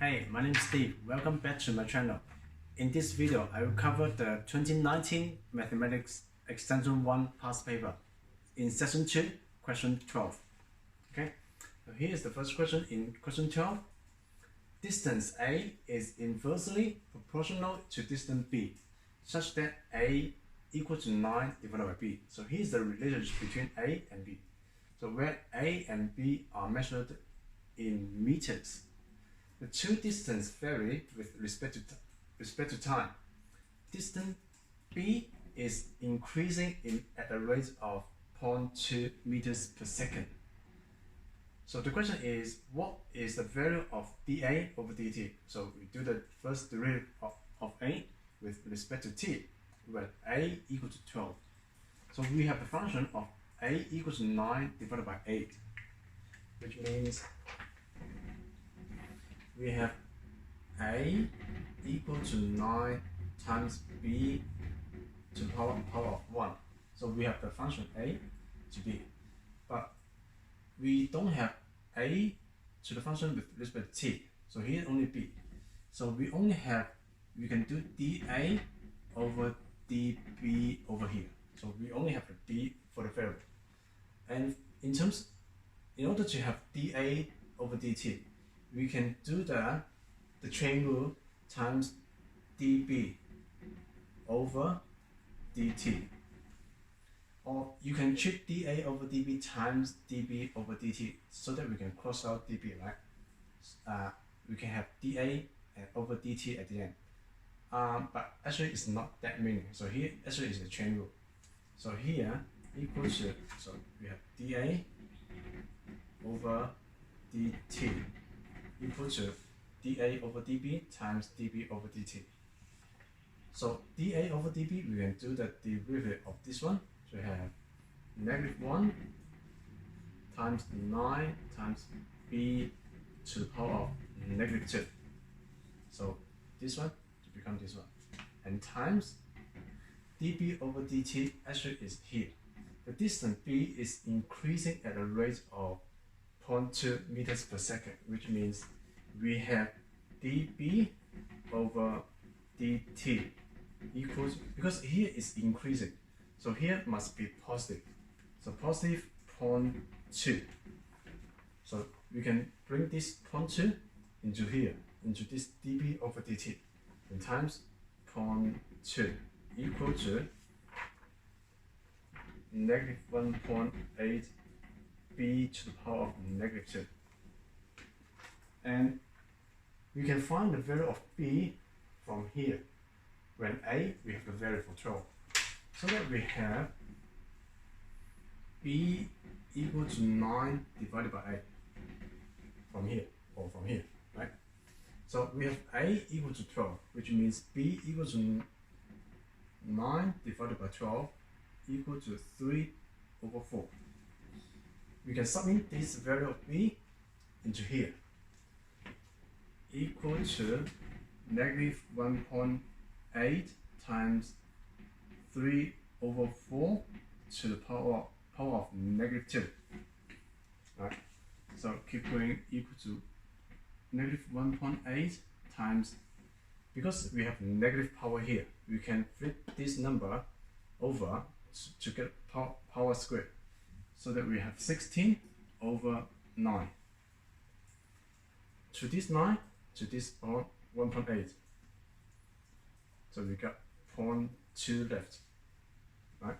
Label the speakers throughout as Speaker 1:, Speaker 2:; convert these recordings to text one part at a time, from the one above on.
Speaker 1: Hey, my name is Steve. Welcome back to my channel. In this video, I will cover the 2019 Mathematics Extension 1 past paper in Session 2, question 12. Okay, so here is the first question in question 12. Distance A is inversely proportional to distance B, such that A equal to 9 divided by B. So here's the relationship between A and B. So where A and B are measured in meters. The two distances vary with respect to time. Distance B is increasing at a rate of 0.2 meters per second. So the question is, what is the value of dA over dt? So we do the first derivative of A with respect to t, where A equal to 12. So we have the function of A equals to 9 divided by 8, which means we have A equal to 9 times B to the power of 1. So we have the function A to B. But we don't have A to the function with respect to t. So here only B. So we can do dA over dB over here. So we only have the B for the variable. And in order to have dA over dt, we can do the chain rule times dB over dt. Or you can treat dA over dB times dB over dt so that we can cross out dB, right? We can have dA over dt at the end. But actually it's not that meaning. So here actually is the chain rule. So here equals to, so we have dA over dt equal to dA over dB times dB over dt. So dA over dB, we can do the derivative of this one. So we have -1 times 9 times B to the power of -2. So this one to become this one. And times dB over dt actually is here. The distance B is increasing at a rate of 0.2 meters per second, which means we have dB over dt equals, because here is increasing, so here must be positive. So positive 0.2. So we can bring this 0.2 into here, into this dB over dt, and times 0.2 equal to -1.8 B to the power of -2. And we can find the value of B from here. When A, we have the value for 12. So that we have B equal to 9 divided by 8 from here, or from here, right? So we have A equal to 12, which means B equal to 9 divided by 12 equal to 3 over 4. We can submit this value of B into here, equal to -1.8 times 3 over 4 to the power of -2. Right? So keep going, equal to -1.8 times, because we have negative power here, we can flip this number over to get power squared, so that we have 16 over 9. To this 9, to this 1.8. So we got 0.2 left, right?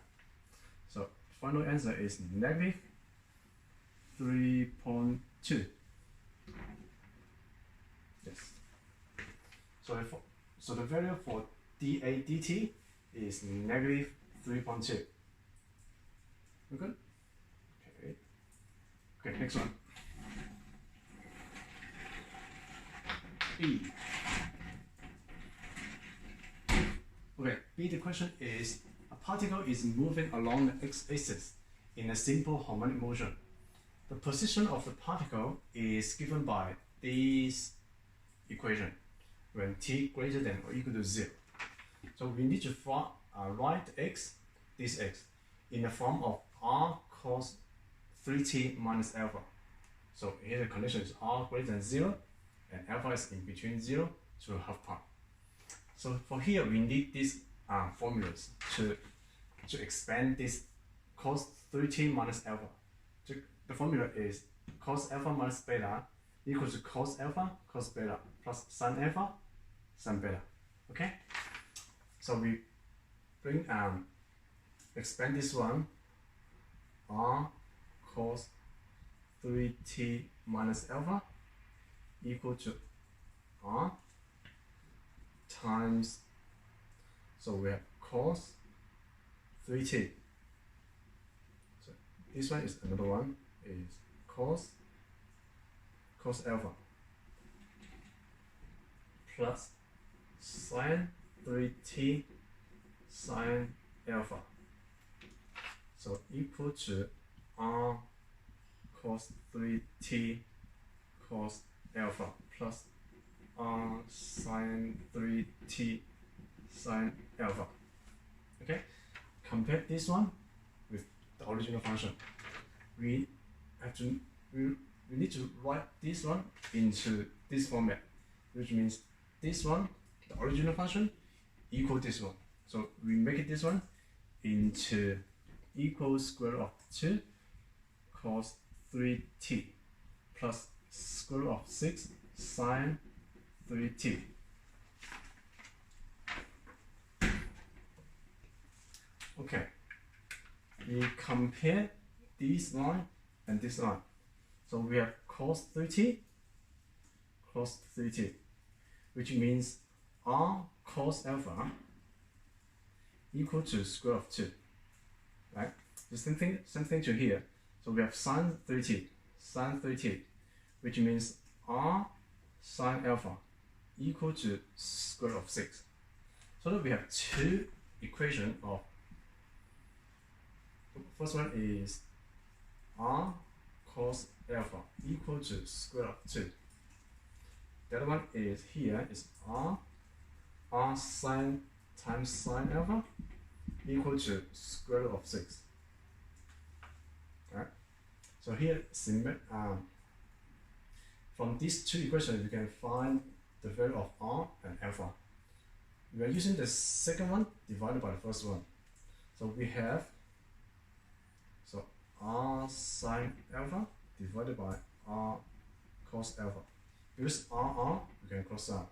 Speaker 1: So final answer is -3.2. Yes. So the value for dA dt is -3.2. We good? Okay, next one. B. Okay, B, the question is, a particle is moving along the x-axis in a simple harmonic motion. The position of the particle is given by this equation when t greater than or equal to 0. So we need to write this x, in the form of r cos 3t minus alpha. So here the condition is r greater than 0 and alpha is in between 0 to half pi. So for here, we need these formulas to expand this cos 3t minus alpha. The formula is cos alpha minus beta equals to cos alpha cos beta plus sin alpha sin beta. Okay, so we bring expand this one, r cos 3t minus alpha equal to r times, so we have cos 3t. So this one is another one, is cos alpha plus sin 3t sin alpha. So equal to r cos 3t cos alpha plus r sin 3t sin alpha. Okay, compare this one with the original function. We need to write this one into this format, which means this one, the original function, equal this one. So we make it this one into equal square root of 2 cos 3t plus square root of 6 sin 3t. Okay, we compare this line and this line. So we have cos 3t, which means r cos alpha equal to square root of 2. Right? The same thing to here. So we have sin 3t, which means r sin alpha equal to square root of 6. So that we have two equations of, first one is r cos alpha equal to square root of 2. The other one is here is r sin times sin alpha equal to square root of 6. Right? So here, from these two equations, you can find the value of r and alpha. We are using the second one divided by the first one. So we have r sin alpha divided by r cos alpha. Because r, we can cross out.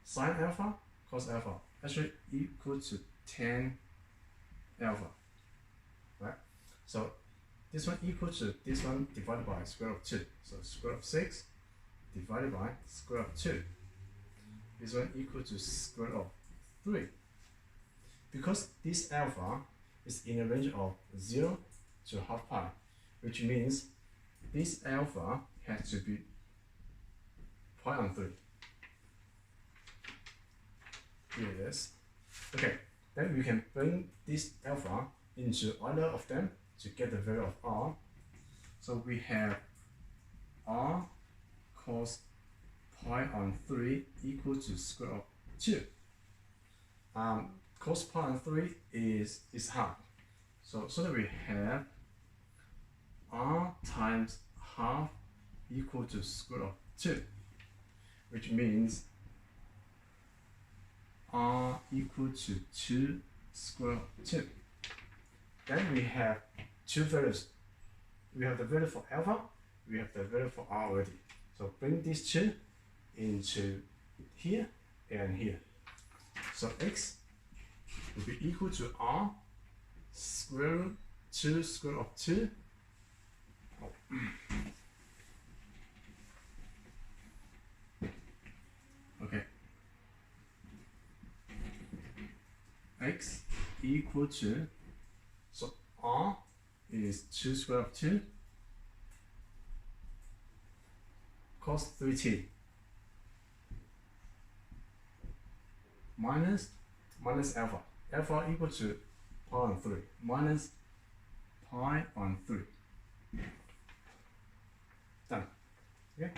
Speaker 1: Sin alpha cos alpha actually equal to tan alpha. Right? So this one equal to this one divided by square root of 2. So square root of 6 divided by square root of 2. This one equal to square root of 3. Because this alpha is in a range of 0 to half pi, which means this alpha has to be pi on 3. Yes. Okay, then we can bring this alpha into either of them to get the value of r. So we have r cos pi on 3 equal to square root of 2. Cos pi on 3 is half. So that we have r times half equal to square root of 2, which means r equal to 2 square root of 2. Then we have two values. We have the value for alpha, we have the value for r already. So bring these two into here and here. So x will be equal to r square root 2 square root of 2. Okay. X equal to, so r is 2 square root of 2 cos 3t minus alpha. Alpha equal to pi on 3 minus pi on 3. Done. Okay.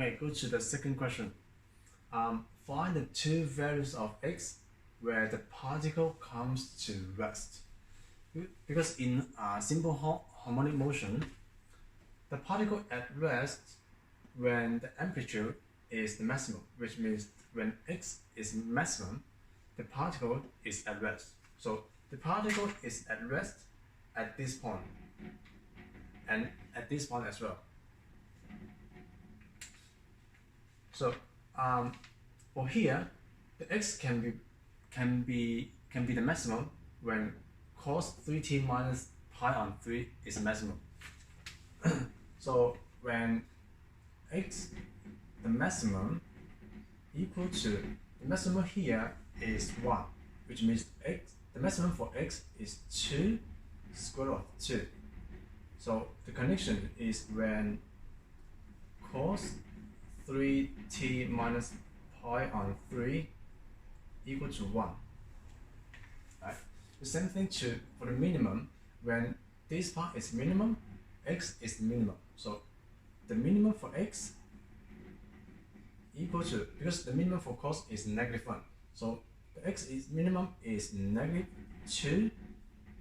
Speaker 1: Okay, go to the second question. find the two values of x where the particle comes to rest. Because in simple harmonic motion, the particle at rest when the amplitude is the maximum, which means when x is maximum, the particle is at rest. So the particle is at rest at this point and at this point as well. So for here, the x can be the maximum when cos 3t minus pi on 3 is maximum. So when x, the maximum, equal to, the maximum here is 1, which means x, the maximum for x is 2 square root of 2. So the condition is when cos 3t minus pi on 3 equal to 1. Right? The same thing for the minimum, when this part is minimum, x is minimum. So the minimum for x equal to, because the minimum for cos is -1, so the x is minimum is -2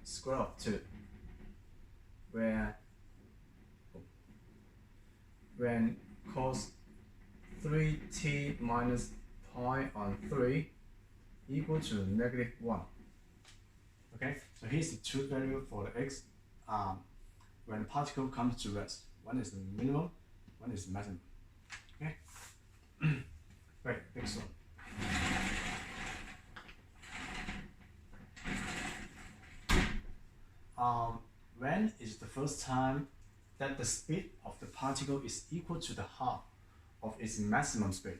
Speaker 1: square root of 2, where when cos 3t minus pi on 3 equal to -1. Okay, so here's the two value for the x when the particle comes to rest. One is the minimum, one is the maximum. Okay. Right, next one. When is the first time that the speed of the particle is equal to the half of its maximum speed?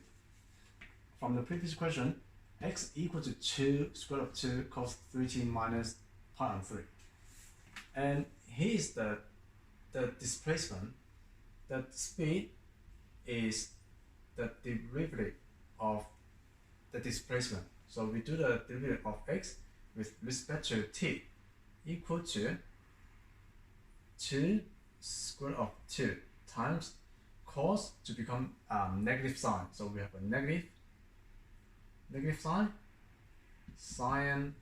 Speaker 1: From the previous question, x equal to 2 square root of 2 cos 3t minus pi on 3. And here is the displacement. The speed is the derivative of the displacement. So we do the derivative of x with respect to t, equal to 2 square root of 2 times cos to become negative sign. So we have a negative sign, sine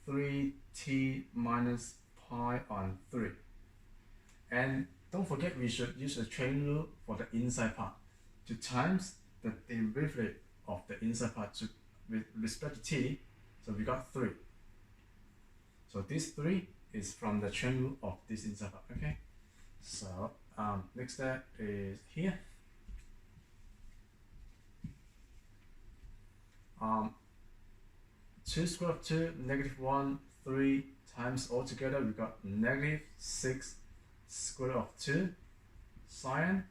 Speaker 1: 3t minus pi on 3. And don't forget, we should use the chain rule for the inside part to times the derivative of the inside part with respect to t. So we got 3. So this 3 is from the chain rule of this inside part. Okay. So next step is here. 2 square root of 2, -1, 3 times all together we got -6 square root of 2 sine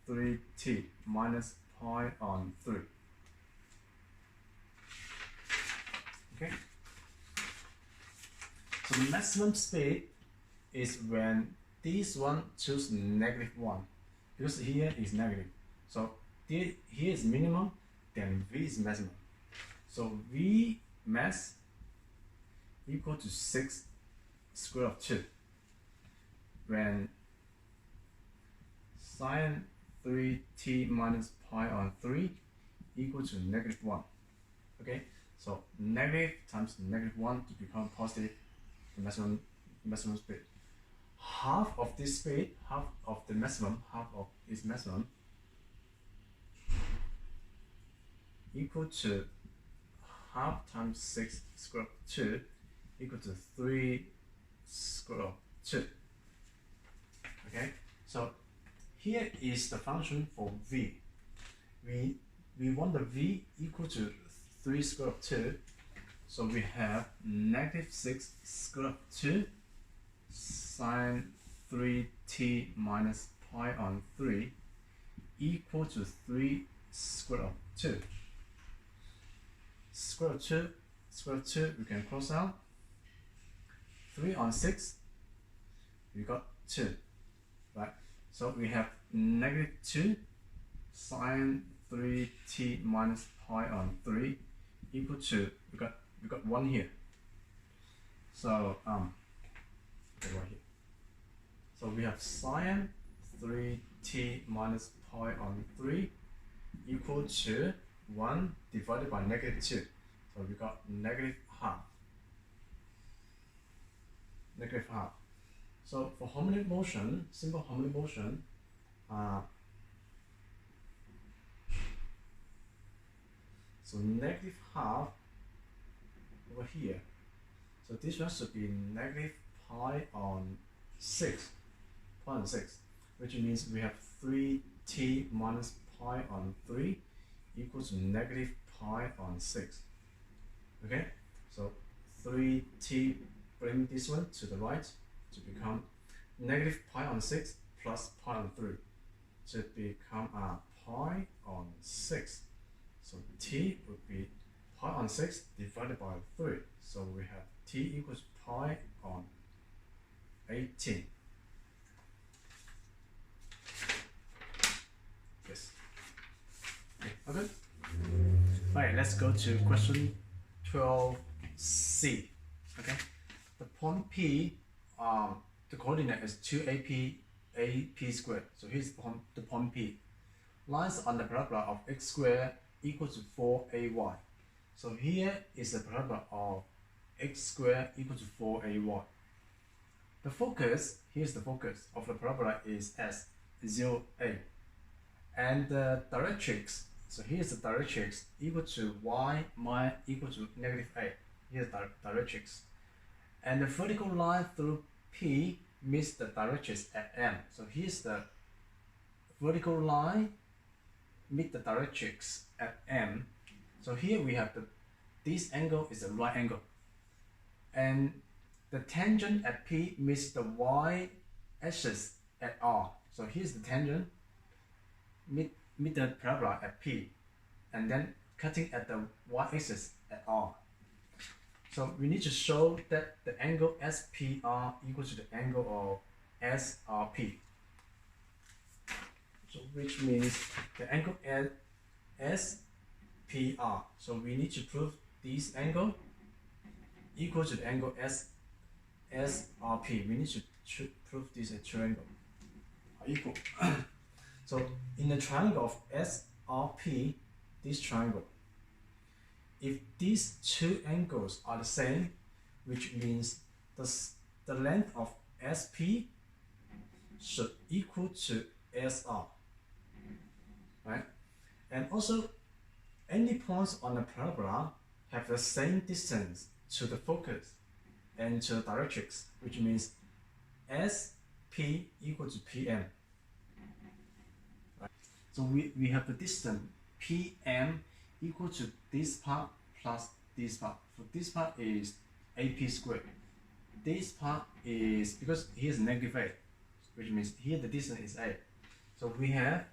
Speaker 1: 3t minus pi on 3. Okay. So the maximum speed is when this one choose -1, because here is negative. So here is minimum, then v is maximum. So v max equal to 6 square root of 2 when sine 3t minus pi on 3 equal to -1. Okay, so negative times -1 to become positive, the maximum speed. Half of this speed, half of the maximum, half of its maximum equal to half times 6 square root of 2 equal to 3 square root of 2. Okay, so here is the function for v. We want the v equal to 3 square root of 2, so we have -6 square root of 2 sine 3t minus pi on 3 equal to 3 square root of 2. Square root of 2, we can cross out. 3 on 6, we got 2, right? So we have -2 sine 3t minus pi on 3 equal to, we got 1 here. So okay, right here. So we have sine 3t minus pi on 3 equal to 1 divided by negative 2. So we got negative half. Negative half. So for harmonic motion, simple harmonic motion, so negative half over here. So this one should be negative pi on 6, pi on 6, which means we have 3t minus pi on 3 equals to negative pi on 6. Okay, so 3t, bring this one to the right to become negative pi on 6 plus pi on 3 to become pi on 6. So t would be pi on 6 divided by 3. So we have t equals pi on 18. Yes. Okay. Right, let's go to question 12C. Okay. The point P, the coordinate is 2ap squared. So here's the point P. Lies on the parabola of x squared equals to 4ay. So here is the parabola of x squared equals to 4ay. The focus, here's the focus of the parabola is S, 0a. And the directrix, so here's the directrix equal to y equal to negative a. Here's the directrix. And the vertical line through P meets the directrix at M. So here's the vertical line meet the directrix at M. So here we have this angle is a right angle. And the tangent at P meets the y-axis at R. So here's the tangent meet the parabola at P, and then cutting at the y-axis at R. So we need to show that the angle SPR equals to the angle of SRP. So which means the angle at SPR. So we need to prove this angle equal to the angle SRP. We need to prove this triangle are equal. So in the triangle of SRP, this triangle, if these two angles are the same, which means the length of SP should equal to SR, right? And also, any points on the parabola have the same distance to the focus and to the directrix, which means SP equal to PM. Right? So we have the distance PM equal to this part plus this part. So this part is AP squared. This part is, because here's negative A, which means here the distance is A. So we have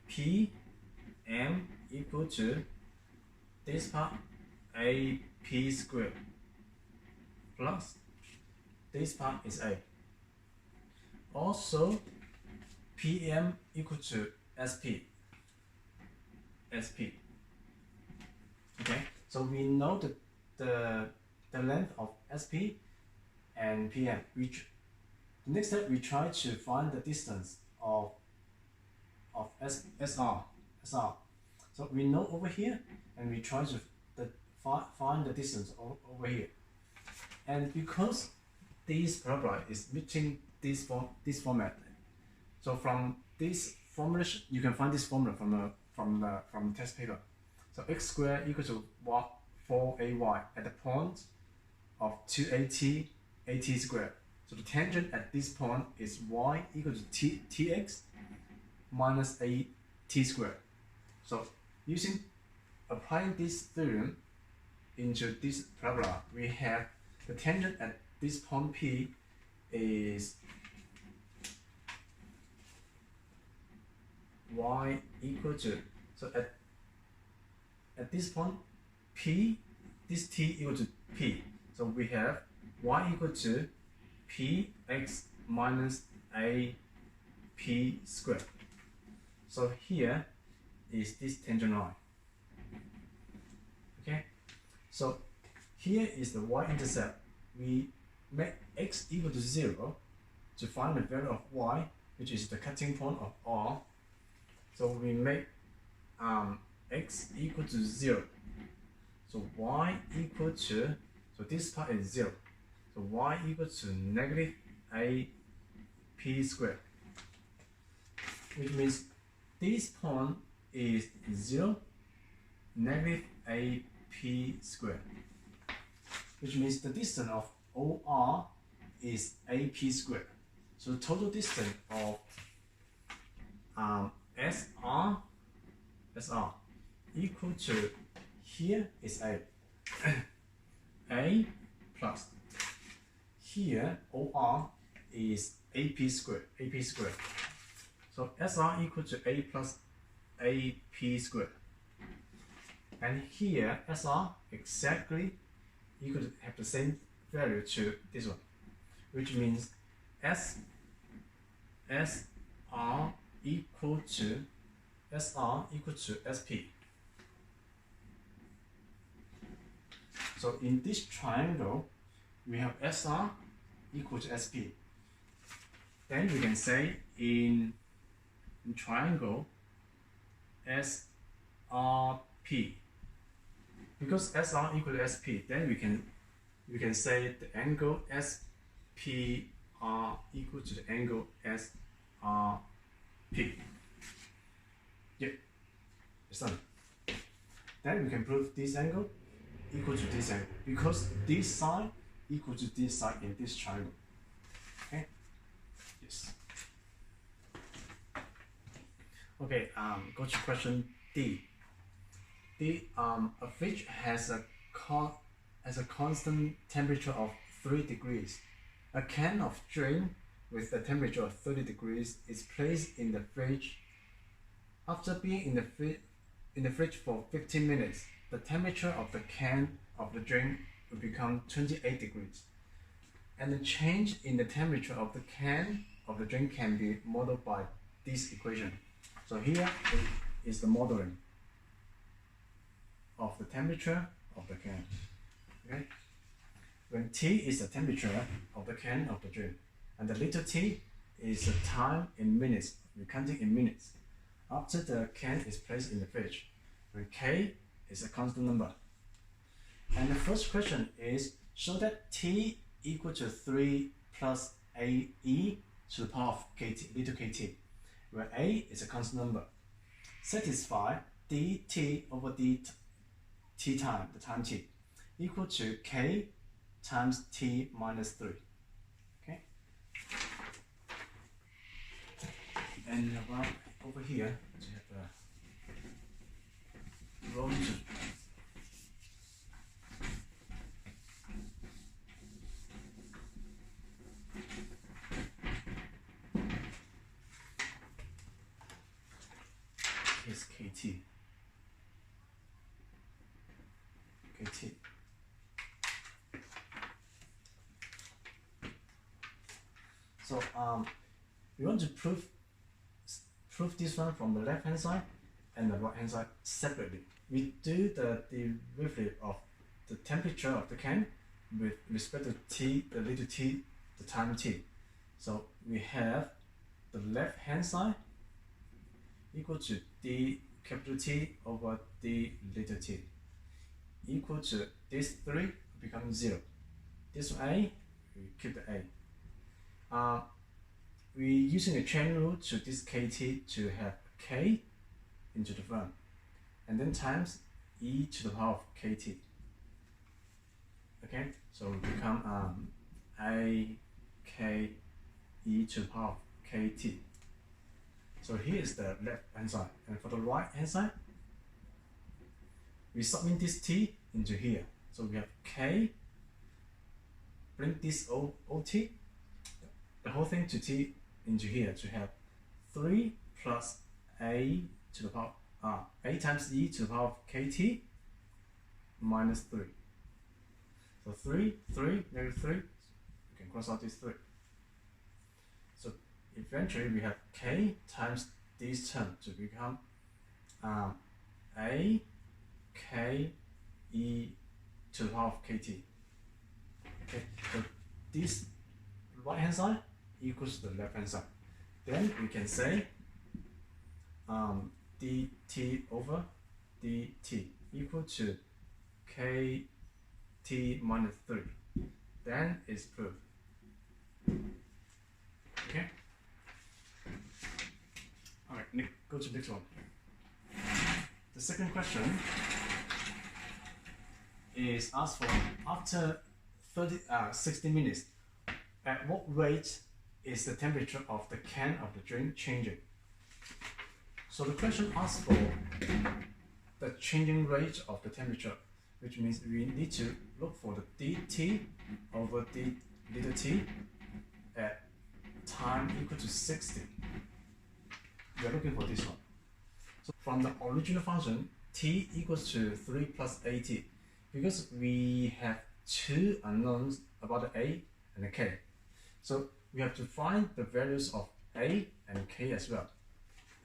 Speaker 1: PM equal to this part AP squared plus this part is A. Also, PM equal to SP. Okay, so we know the length of SP and PM. Which the next step we try to find the distance of SR. So we know over here, and we try to find the distance over here. And because this parabola is meeting this format, so from this formula you can find this formula from the test paper. So x squared equals to 4ay at the point of 2at squared. So the tangent at this point is y equal to tx minus a t squared. So applying this theorem into this parabola, we have the tangent at this point P is y equal to, so at this point P, this t equal to P. So we have y equal to px minus a p squared. So here is this tangent line. Okay, so here is the y-intercept. We make x equal to 0 to find the value of y, which is the cutting point of R. So we make x equal to 0. So y equal to, so this part is 0. So y equal to negative AP squared, which means this point is 0, negative AP squared, which means the distance of OR is AP squared. So the total distance of SR equal to, here is A, A plus, here OR is AP squared, So SR equal to A plus AP squared. And here SR exactly equal to have the same value to this one, which means SR equal to SP. So in this triangle, we have SR equal to SP. Then we can say in triangle SRP, because SR equal to SP, then we can say the angle SPR equal to the angle SRP. Yeah, it's done. Then we can prove this angle equal to this angle, because this side equal to this side in this triangle. Okay. Yes. Okay. Go to question D. A fridge has a constant temperature of 3 degrees. A can of drink with a temperature of 30 degrees is placed in the fridge. After being in the fridge for 15 minutes, the temperature of the can of the drink will become 28 degrees. And the change in the temperature of the can of the drink can be modeled by this equation. So here is the modeling of the temperature of the can. Okay? When T is the temperature of the can of the drink, and the little t is the time in minutes, we're counting in minutes, after the can is placed in the fridge, when K is a constant number. And the first question is, show that T equal to 3 plus AE to the power of KT, little kt, where A is a constant number. Satisfy dt over dt time, the time t, equal to K times T minus 3. Okay? And around over here, we have a row 2. Is KT. So we want to prove this one from the left hand side and the right hand side separately. We do the derivative of the temperature of the can with respect to t, the little t, the time t. So we have the left hand side equal to d capital T over d little t, equal to this 3 becomes 0. This A, we keep the A. We using a chain rule to this kt to have k into the front, and then times e to the power of kt. Okay, so it become a k e to the power of kt. So here is the left hand side, and for the right hand side, we submit this t into here. So we have k, bring this ot, the whole thing to t into here to have 3 plus a to the power a times e to the power of kt minus 3. So 3, negative 3, you can cross out this 3. So eventually we have k times this term to become a k e to the power of kt. Okay, so this right hand side equals to the left hand side. Then we can say dt over dt equal to kt minus 3. Then it's proved. Okay? Alright, go to the next one. The second question is asked for after 60 minutes, at what rate is the temperature of the can of the drink changing? So the question asks for the changing rate of the temperature, which means we need to look for the dt over dt at time equal to 60. We are looking for this one. So from the original function, t equals to 3 plus at, because we have two unknowns about the a and the k. So we have to find the values of a and k as well.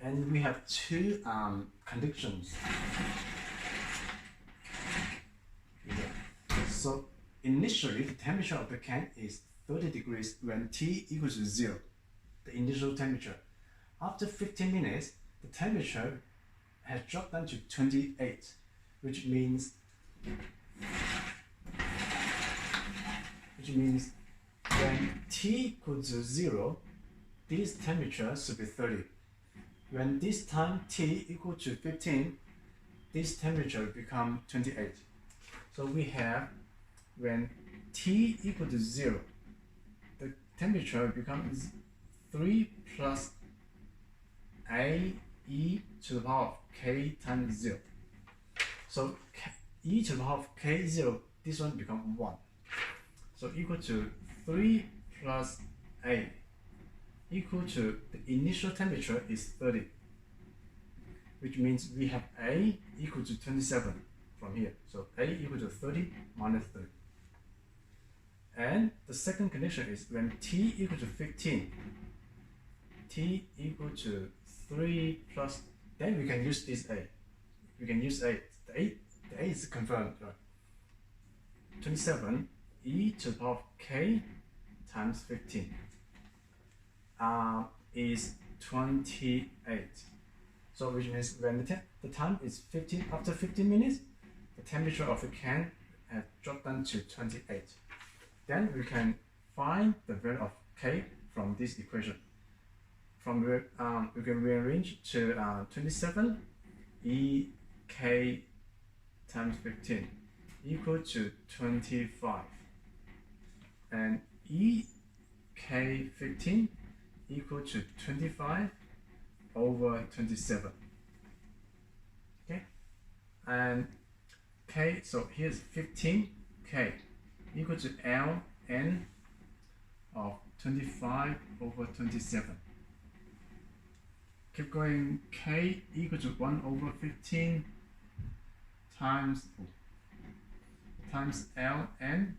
Speaker 1: And we have two conditions. So initially, the temperature of the can is 30 degrees when t equals to 0, the initial temperature. After 15 minutes, the temperature has dropped down to 28, which means when t equals to 0, this temperature should be 30. When this time t equal to 15, this temperature become 28. So we have when t equal to 0, the temperature becomes 3 plus a e to the power of k times 0. So e to the power of k0, this one becomes 1. So equal to 3 plus a equal to the initial temperature is 30, which means we have a equal to 27 from here. So a equal to 30 minus 3. And the second condition is when t equal to 15, t equal to 3 plus, then we can use this a. We can use a. The a is confirmed, right? 27 e to the power of k times 15 is 28. So which means when the time is 15, after 15 minutes, the temperature of the can has dropped down to 28. Then we can find the value of k from this equation. From where we can rearrange to 27 e k times 15 equal to 25, and e k 15 equal to 25 over 27. Okay, and k, so here's 15k equal to ln of 25 over 27. Keep going, k equal to 1 over 15 times ln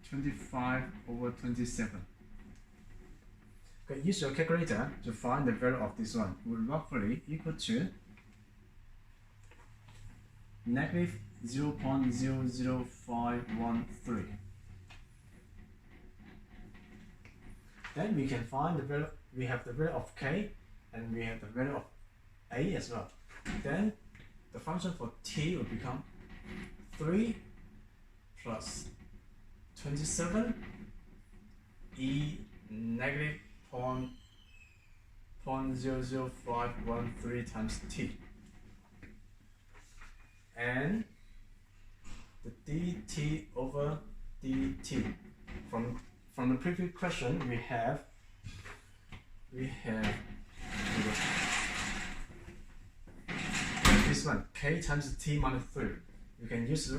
Speaker 1: 25 over 27. Okay, use your calculator to find the value of this one. Will roughly equal to negative 0.00513. Then we can find the value. We have the value of k and we have the value of a as well. Then the function for t will become 3 plus 27 e negative 0.00513 times t, and the dt over dt. From the previous question we have this one, k times t minus 3. You can use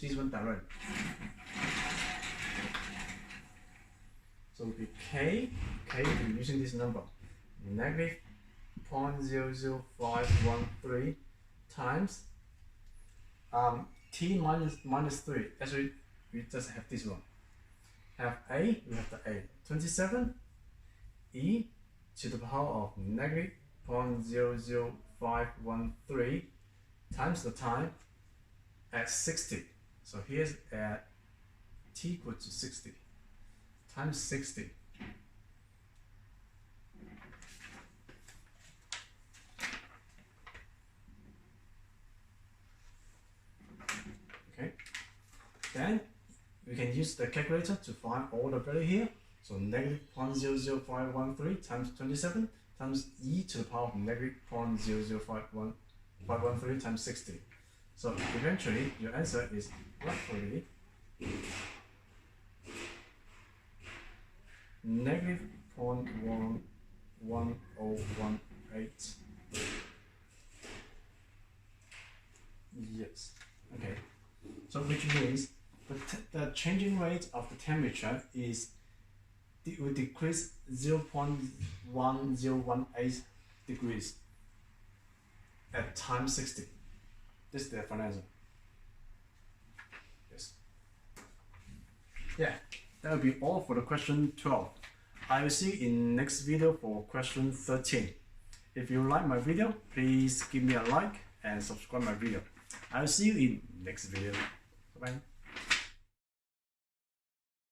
Speaker 1: this one directly. So it will be k will be using this number, negative 0.00513 times t minus 3. Actually, we just have this one. Have a, we have the a. 27 e to the power of negative 0.00513 times the time at 60. So here's at t equal to 60 times 60. Okay. Then we can use the calculator to find all the value here. So negative 0.00513 times 27 times e to the power of negative 0.00513 times 60. So eventually your answer is roughly negative 0.11018. Yes. Okay. So which means the changing rate of the temperature will decrease 0.1018 degrees at time 60. This is the final answer. Yes. Yeah, that will be all for the question 12. I will see you in next video for question 13. If you like my video, please give me a like and subscribe my video. I will see you in next video. Bye bye.